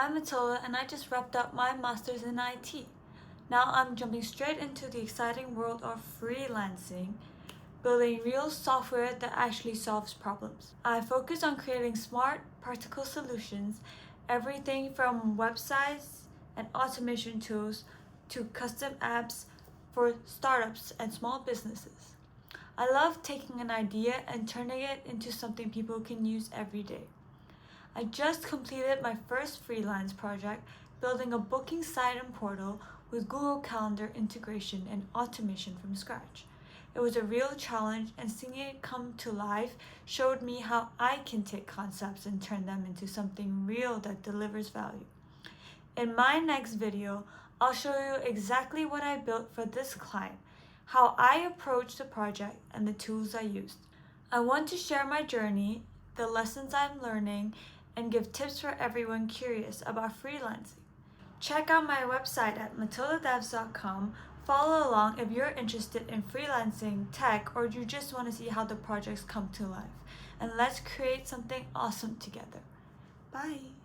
I'm Matilda and I just wrapped up my master's in IT. Now I'm jumping straight into the exciting world of freelancing, building real software that actually solves problems. I focus on creating smart, practical solutions, everything from websites and automation tools to custom apps for startups and small businesses. I love taking an idea and turning it into something people can use every day. I just completed my first freelance project, building a booking site and portal with Google Calendar integration and automation from scratch. It was a real challenge, and seeing it come to life showed me how I can take concepts and turn them into something real that delivers value. In my next video, I'll show you exactly what I built for this client, how I approached the project, and the tools I used. I want to share my journey, the lessons I'm learning, and give tips for everyone curious about freelancing. Check out my website at MatildeDevs.com. Follow along if you're interested in freelancing, tech, or you just want to see how the projects come to life. And let's create something awesome together. Bye!